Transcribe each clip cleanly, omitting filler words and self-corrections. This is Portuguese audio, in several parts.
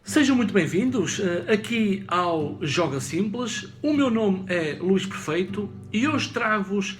Sejam muito bem-vindos aqui ao Joga Simples. O meu nome é Luís Perfeito e hoje trago-vos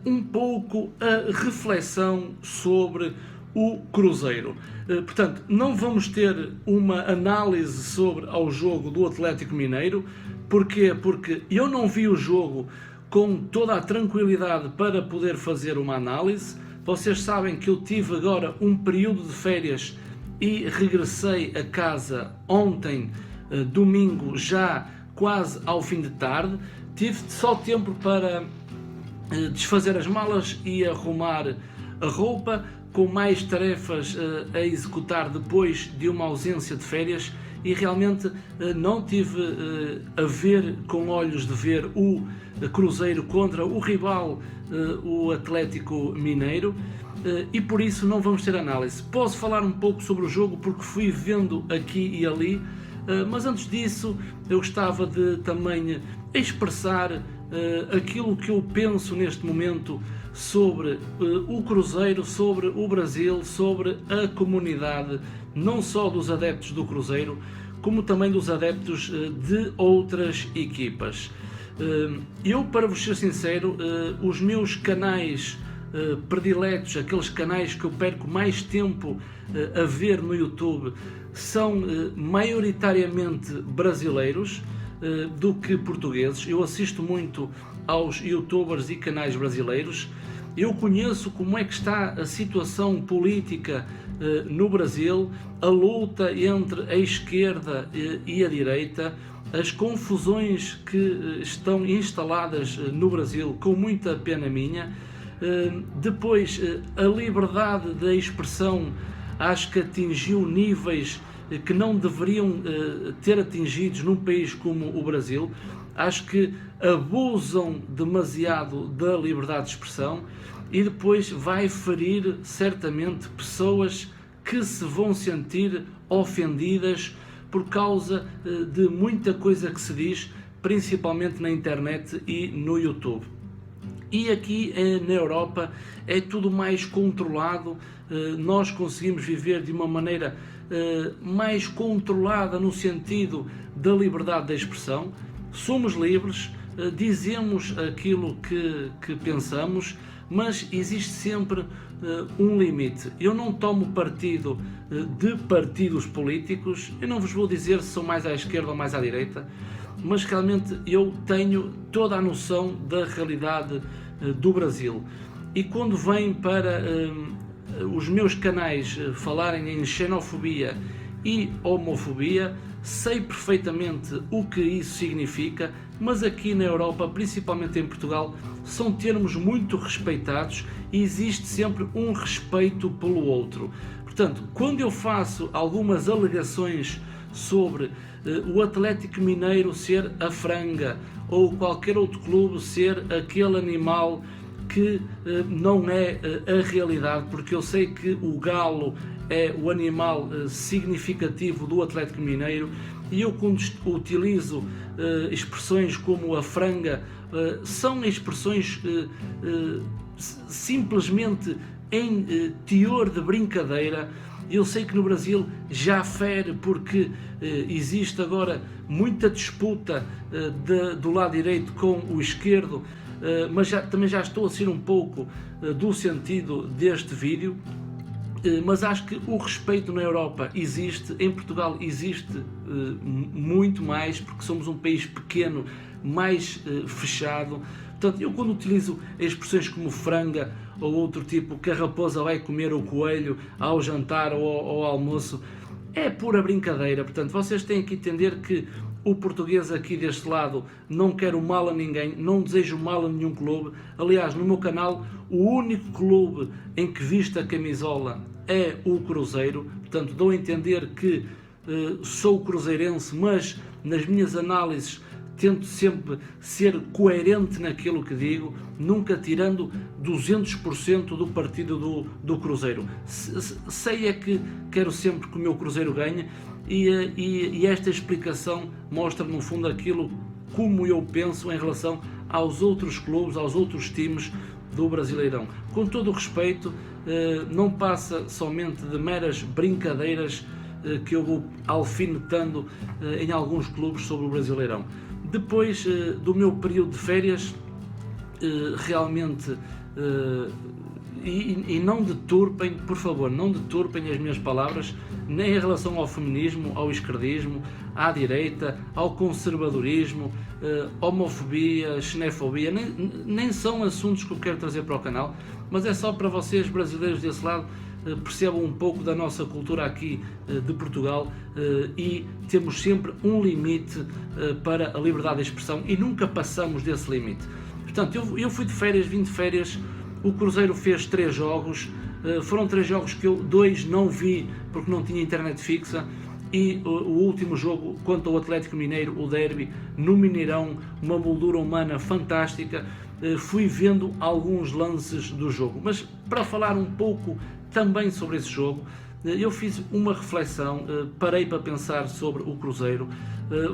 um pouco a reflexão sobre o Cruzeiro. Portanto, não vamos ter uma análise sobre ao jogo do Atlético Mineiro. Porquê? Porque eu não vi o jogo com toda a tranquilidade para poder fazer uma análise. Vocês sabem que eu tive agora um período de férias e regressei a casa ontem, domingo, já quase ao fim de tarde. Tive só tempo para desfazer as malas e arrumar a roupa, com mais tarefas a executar depois de uma ausência de férias, e realmente não tive a ver com olhos de ver o Cruzeiro contra o rival, o Atlético Mineiro. E por isso não vamos ter análise. Posso falar um pouco sobre o jogo porque fui vendo aqui e ali, mas antes disso eu gostava de também expressar aquilo que eu penso neste momento sobre o Cruzeiro, sobre o Brasil, sobre a comunidade, não só dos adeptos do Cruzeiro, como também dos adeptos de outras equipas. Eu, para vos ser sincero, os meus canais prediletos, aqueles canais que eu perco mais tempo a ver no YouTube, são maioritariamente brasileiros do que portugueses. Eu assisto muito aos youtubers e canais brasileiros. Eu conheço como é que está a situação política no Brasil, a luta entre a esquerda e a direita, as confusões que estão instaladas no Brasil, com muita pena minha. Depois, a liberdade da expressão acho que atingiu níveis que não deveriam ter atingidos num país como o Brasil. Acho que abusam demasiado da liberdade de expressão e depois vai ferir certamente pessoas que se vão sentir ofendidas por causa de muita coisa que se diz, principalmente na internet e no YouTube. E aqui na Europa é tudo mais controlado, nós conseguimos viver de uma maneira mais controlada no sentido da liberdade de expressão. Somos livres, dizemos aquilo que pensamos, mas existe sempre um limite. Eu não tomo partido de partidos políticos, eu não vos vou dizer se sou mais à esquerda ou mais à direita, mas realmente eu tenho toda a noção da realidade do Brasil. E quando vem para os meus canais falarem em xenofobia e homofobia, sei perfeitamente o que isso significa, mas aqui na Europa, principalmente em Portugal, são termos muito respeitados e existe sempre um respeito pelo outro. Portanto, quando eu faço algumas alegações sobre o Atlético Mineiro ser a franga ou qualquer outro clube ser aquele animal que não é a realidade, porque eu sei que o galo é o animal significativo do Atlético Mineiro, e eu quando utilizo expressões como a franga, são expressões simplesmente em teor de brincadeira. Eu sei que no Brasil já fere porque existe agora muita disputa do lado direito com o esquerdo, mas também já estou a sair um pouco do sentido deste vídeo. Mas acho que o respeito na Europa existe, em Portugal existe muito mais, porque somos um país pequeno, mais fechado. Portanto, eu quando utilizo expressões como franga ou outro tipo, que a raposa vai comer o coelho ao jantar ou ao almoço, é pura brincadeira. Portanto, vocês têm que entender que o português aqui deste lado não quer o mal a ninguém, não desejo mal a nenhum clube. Aliás, no meu canal, o único clube em que visto a camisola é o Cruzeiro. Portanto, dou a entender que sou cruzeirense, mas nas minhas análises tento sempre ser coerente naquilo que digo, nunca tirando 200% do partido do Cruzeiro. Sei é que quero sempre que o meu Cruzeiro ganhe, e esta explicação mostra no fundo aquilo como eu penso em relação aos outros clubes, aos outros times do Brasileirão. Com todo o respeito, não passa somente de meras brincadeiras que eu vou alfinetando em alguns clubes sobre o Brasileirão. Depois do meu período de férias, realmente, e não deturpem, por favor, não deturpem as minhas palavras, nem em relação ao feminismo, ao esquerdismo, à direita, ao conservadorismo, homofobia, xenofobia, nem são assuntos que eu quero trazer para o canal, mas é só para vocês, brasileiros desse lado, percebam um pouco da nossa cultura aqui de Portugal, e temos sempre um limite para a liberdade de expressão e nunca passamos desse limite. Portanto, eu fui de férias, vim de férias, o Cruzeiro fez 3 jogos, foram 3 jogos que eu 2 não vi porque não tinha internet fixa, e o último jogo contra o Atlético Mineiro, o derby, no Mineirão, uma moldura humana fantástica. Fui vendo alguns lances do jogo, mas para falar um pouco também sobre esse jogo, eu fiz uma reflexão, parei para pensar sobre o Cruzeiro,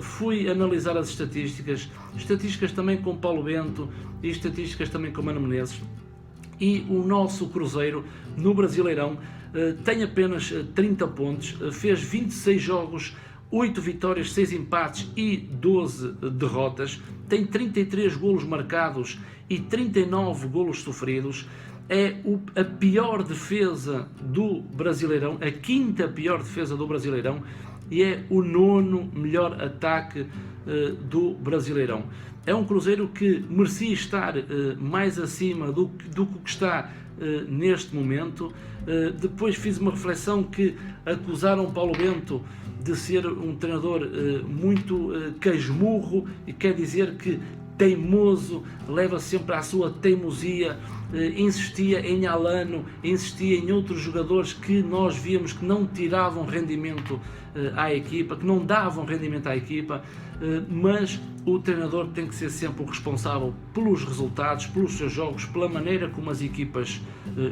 fui analisar as estatísticas também com Paulo Bento e estatísticas também com Mano Menezes, e o nosso Cruzeiro no Brasileirão tem apenas 30 pontos, fez 26 jogos, 8 vitórias, 6 empates e 12 derrotas, tem 33 golos marcados e 39 golos sofridos, é a pior defesa do Brasileirão, a 5ª pior defesa do Brasileirão, e é o 9º melhor ataque do Brasileirão. É um Cruzeiro que merecia estar mais acima do que está neste momento. Depois fiz uma reflexão que acusaram Paulo Bento de ser um treinador muito casmurro, e quer dizer que teimoso, leva sempre à sua teimosia, insistia em Alano, insistia em outros jogadores que nós víamos que não tiravam rendimento à equipa, que não davam rendimento à equipa, mas o treinador tem que ser sempre o responsável pelos resultados, pelos seus jogos, pela maneira como as equipas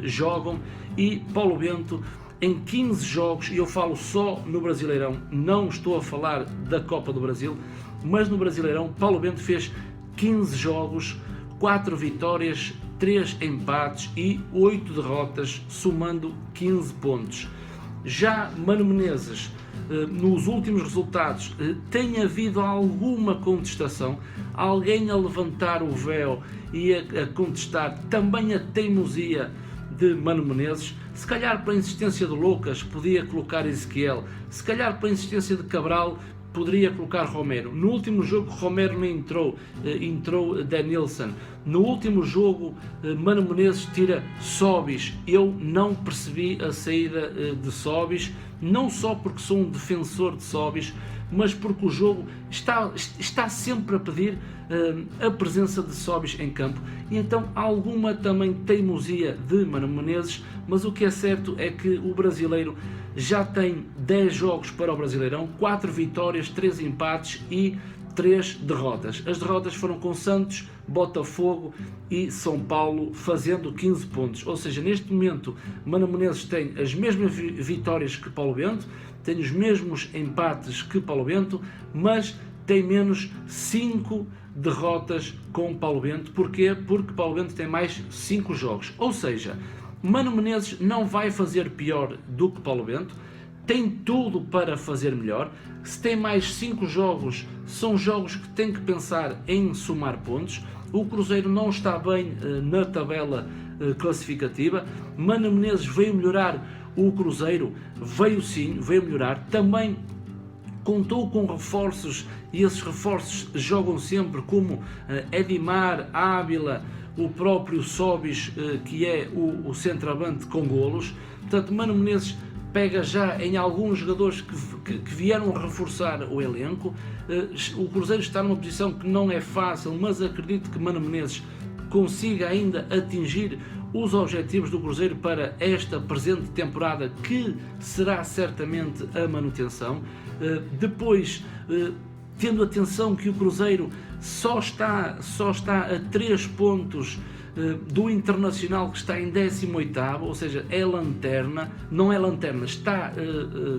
jogam, e Paulo Bento, em 15 jogos, e eu falo só no Brasileirão, não estou a falar da Copa do Brasil, mas no Brasileirão, Paulo Bento fez 15 jogos, 4 vitórias, 3 empates e 8 derrotas, somando 15 pontos. Já Mano Menezes, nos últimos resultados, tem havido alguma contestação, alguém a levantar o véu e a contestar também a teimosia de Mano Menezes. Se calhar para a insistência de Lucas podia colocar Ezequiel, se calhar para a insistência de Cabral poderia colocar Romero. No último jogo Romero não entrou, entrou Denilson. No último jogo Mano Menezes tira Sobis. Eu não percebi a saída de Sobis, não só porque sou um defensor de Sobis, mas porque o jogo está sempre a pedir a presença de Sobis em campo, e então há alguma também teimosia de Mano Menezes, mas o que é certo é que o brasileiro já tem 10 jogos para o Brasileirão, 4 vitórias, 3 empates e 3 derrotas. As derrotas foram com Santos, Botafogo e São Paulo, fazendo 15 pontos. Ou seja, neste momento, Mano Menezes tem as mesmas vitórias que Paulo Bento, tem os mesmos empates que Paulo Bento, mas tem menos 5 derrotas com Paulo Bento. Porquê? Porque Paulo Bento tem mais 5 jogos. Ou seja, Mano Menezes não vai fazer pior do que Paulo Bento, tem tudo para fazer melhor. Se tem mais 5 jogos, são jogos que tem que pensar em somar pontos. O Cruzeiro não está bem na tabela classificativa. Mano Menezes veio melhorar o Cruzeiro, veio sim, veio melhorar. Também contou com reforços, e esses reforços jogam sempre, como Edimar, Ávila, o próprio Sobis, que é o centroavante com golos. Portanto, Mano Menezes pega já em alguns jogadores que vieram reforçar o elenco. O Cruzeiro está numa posição que não é fácil, mas acredito que Mano Menezes consiga ainda atingir os objetivos do Cruzeiro para esta presente temporada, que será certamente a manutenção. Depois, tendo atenção que o Cruzeiro só está a 3 pontos do Internacional, que está em 18º, ou seja, é lanterna, não é lanterna, está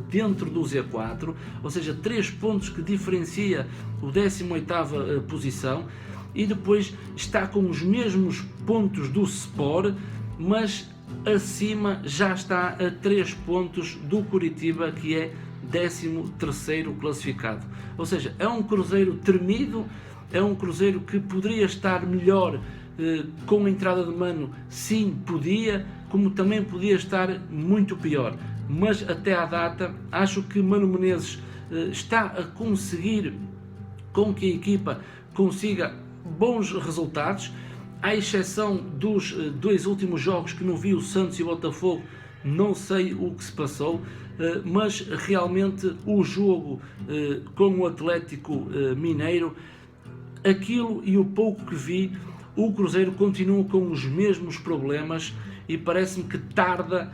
dentro do Z4, ou seja, 3 pontos que diferencia o 18ª posição, e depois está com os mesmos pontos do Sport, mas acima já está a 3 pontos do Curitiba, que é 13º classificado. Ou seja, é um Cruzeiro tremido, é um Cruzeiro que poderia estar melhor com a entrada de Mano, sim, podia, como também podia estar muito pior, mas até à data acho que Mano Menezes está a conseguir com que a equipa consiga bons resultados, à exceção dos 2 últimos jogos que não vi, o Santos e o Botafogo, não sei o que se passou, mas realmente o jogo com o Atlético Mineiro, aquilo e o pouco que vi, o Cruzeiro continua com os mesmos problemas e parece-me que tarda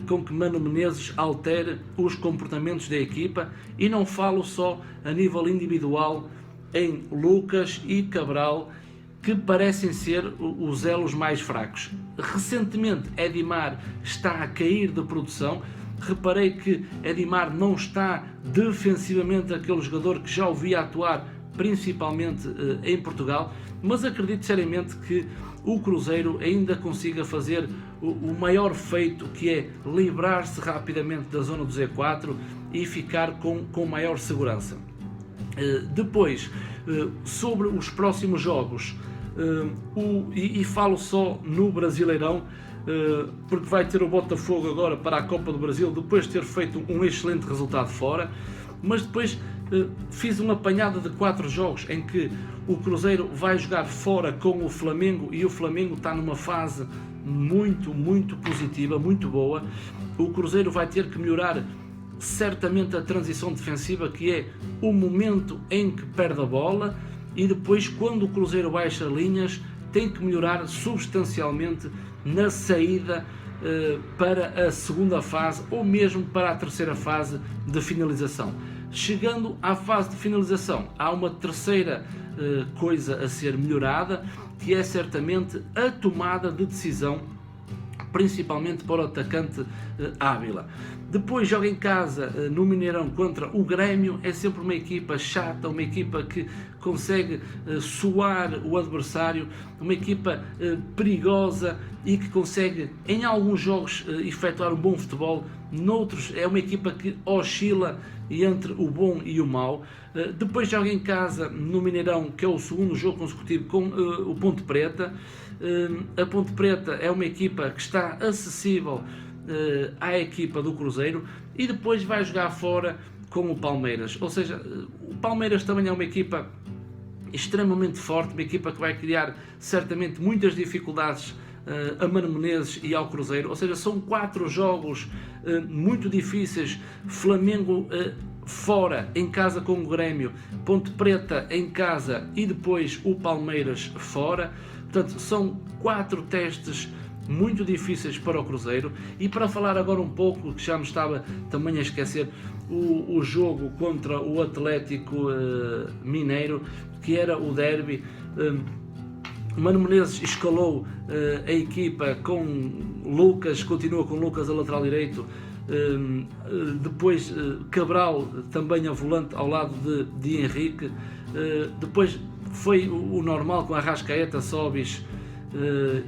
com que Mano Menezes altere os comportamentos da equipa, e não falo só a nível individual em Lucas e Cabral, que parecem ser os elos mais fracos. Recentemente Edimar está a cair de produção. Reparei que Edimar não está defensivamente aquele jogador que já o via atuar principalmente em Portugal, mas acredito seriamente que o Cruzeiro ainda consiga fazer o maior feito, que é livrar-se rapidamente da zona do Z4 e ficar com maior segurança. Depois, sobre os próximos jogos, e falo só no Brasileirão, porque vai ter o Botafogo agora para a Copa do Brasil, depois de ter feito um excelente resultado fora, mas depois fiz um apanhado de 4 jogos em que o Cruzeiro vai jogar fora com o Flamengo, e o Flamengo está numa fase muito positiva, muito boa. O Cruzeiro vai ter que melhorar certamente a transição defensiva, que é o momento em que perde a bola, e depois, quando o Cruzeiro baixa linhas, tem que melhorar substancialmente na saída para a segunda fase, ou mesmo para a terceira fase de finalização. Chegando à fase de finalização, há uma terceira coisa a ser melhorada, que é certamente a tomada de decisão, principalmente para o atacante Ávila. Depois joga em casa no Mineirão contra o Grêmio, é sempre uma equipa chata, uma equipa que consegue suar o adversário, uma equipa perigosa e que consegue em alguns jogos efetuar um bom futebol, noutros é uma equipa que oscila entre o bom e o mau. Depois joga em casa no Mineirão, que é o segundo jogo consecutivo, com o Ponte Preta. A Ponte Preta é uma equipa que está acessível à equipa do Cruzeiro, e depois vai jogar fora com o Palmeiras. Ou seja, o Palmeiras também é uma equipa extremamente forte, uma equipa que vai criar certamente muitas dificuldades a Mano Menezes e ao Cruzeiro. Ou seja, são 4 jogos muito difíceis. Flamengo fora, em casa com o Grêmio, Ponte Preta em casa e depois o Palmeiras fora. Portanto, são 4 testes muito difíceis para o Cruzeiro. E para falar agora um pouco, que já me estava também a esquecer, o jogo contra o Atlético Mineiro, que era o derby. Mano Menezes escalou a equipa com Lucas, continua com Lucas a lateral direito, depois Cabral também a volante ao lado de Henrique, depois foi o normal com Arrascaeta, Sobis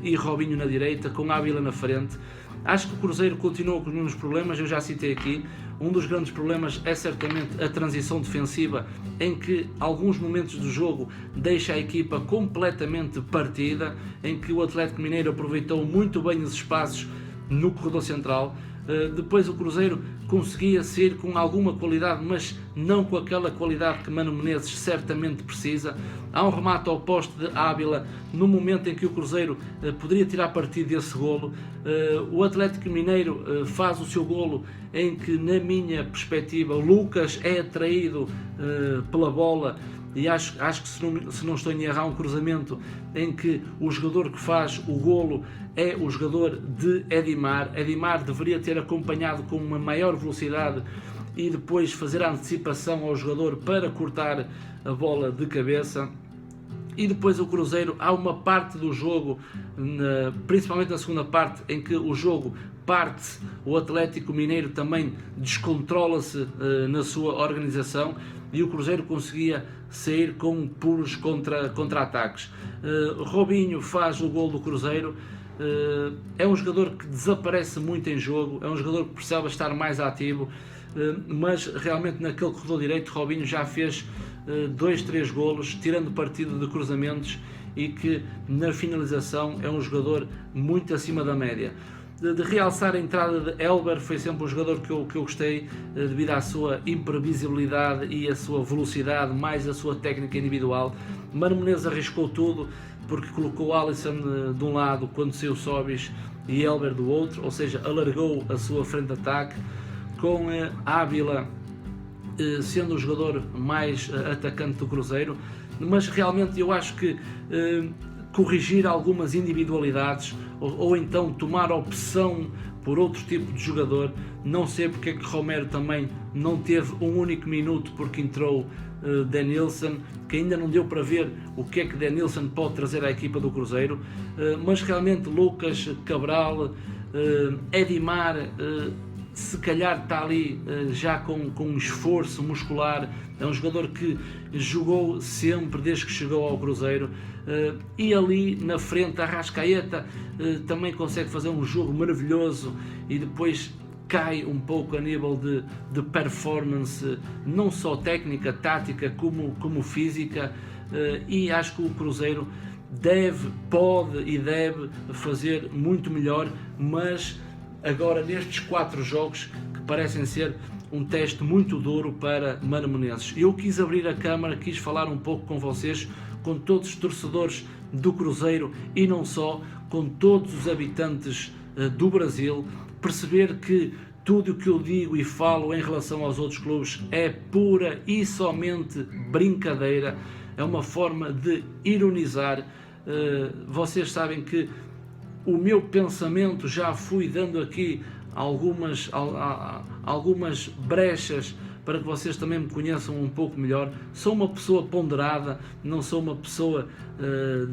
e Robinho na direita, com Ávila na frente. Acho que o Cruzeiro continua com os mesmos problemas, eu já citei aqui. Um dos grandes problemas é certamente a transição defensiva, em que alguns momentos do jogo deixa a equipa completamente partida, em que o Atlético Mineiro aproveitou muito bem os espaços no corredor central. Depois o Cruzeiro conseguia sair com alguma qualidade, mas não com aquela qualidade que Mano Menezes certamente precisa. Há um remate ao poste de Ávila no momento em que o Cruzeiro poderia tirar partido desse golo. O Atlético Mineiro faz o seu golo, em que, na minha perspectiva, Lucas é atraído pela bola, e acho que se não estou em errar, um cruzamento em que o jogador que faz o golo é o jogador de Edimar. Edimar deveria ter acompanhado com uma maior velocidade e depois fazer a antecipação ao jogador para cortar a bola de cabeça. E depois o Cruzeiro, há uma parte do jogo, principalmente na segunda parte, em que o jogo parte, o Atlético Mineiro também descontrola-se na sua organização e o Cruzeiro conseguia sair com puros contra-ataques. Robinho faz o gol do Cruzeiro. É um jogador que desaparece muito em jogo, é um jogador que precisava estar mais ativo, mas realmente naquele corredor direito Robinho já fez 2-3 golos, tirando partido de cruzamentos, e que na finalização é um jogador muito acima da média. De realçar a entrada de Elber, foi sempre um jogador que eu gostei, devido à sua imprevisibilidade e à sua velocidade, mais a sua técnica individual. Mano Menezes arriscou tudo, porque colocou Alisson de um lado quando saiu Sobis e Elber do outro, ou seja, alargou a sua frente de ataque, com Ávila sendo o jogador mais atacante do Cruzeiro. Mas realmente eu acho que corrigir algumas individualidades ou então tomar opção por outro tipo de jogador, não sei porque é que Romero também não teve um único minuto, porque entrou Denilson, que ainda não deu para ver o que é que Denilson pode trazer à equipa do Cruzeiro, mas realmente Lucas, Cabral, Edimar, se calhar está ali já com um esforço muscular. É um jogador que jogou sempre desde que chegou ao Cruzeiro, e ali na frente Arrascaeta também consegue fazer um jogo maravilhoso e depois cai um pouco a nível de performance, não só técnica, tática, como física, e acho que o Cruzeiro pode e deve fazer muito melhor, mas agora nestes 4 jogos que parecem ser um teste muito duro para Mano Menezes. Eu quis abrir a câmara, quis falar um pouco com vocês, com todos os torcedores do Cruzeiro e não só, com todos os habitantes do Brasil, perceber que tudo o que eu digo e falo em relação aos outros clubes é pura e somente brincadeira, é uma forma de ironizar. Vocês sabem que o meu pensamento, já fui dando aqui algumas brechas para que vocês também me conheçam um pouco melhor. Sou uma pessoa ponderada, não sou uma pessoa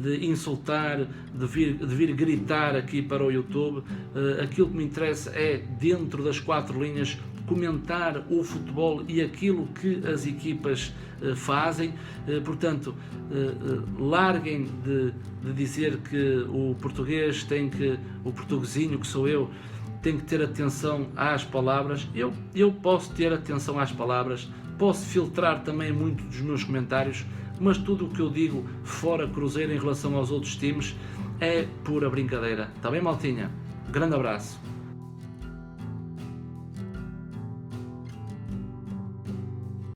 de insultar, de vir gritar aqui para o YouTube. Aquilo que me interessa é, dentro das 4 linhas, comentar o futebol e aquilo que as equipas fazem. Portanto, larguem de dizer que o português o portuguesinho que sou eu, tem que ter atenção às palavras. Eu posso ter atenção às palavras, posso filtrar também muito dos meus comentários, mas tudo o que eu digo fora Cruzeiro em relação aos outros times é pura brincadeira. Está bem, maltinha? Grande abraço.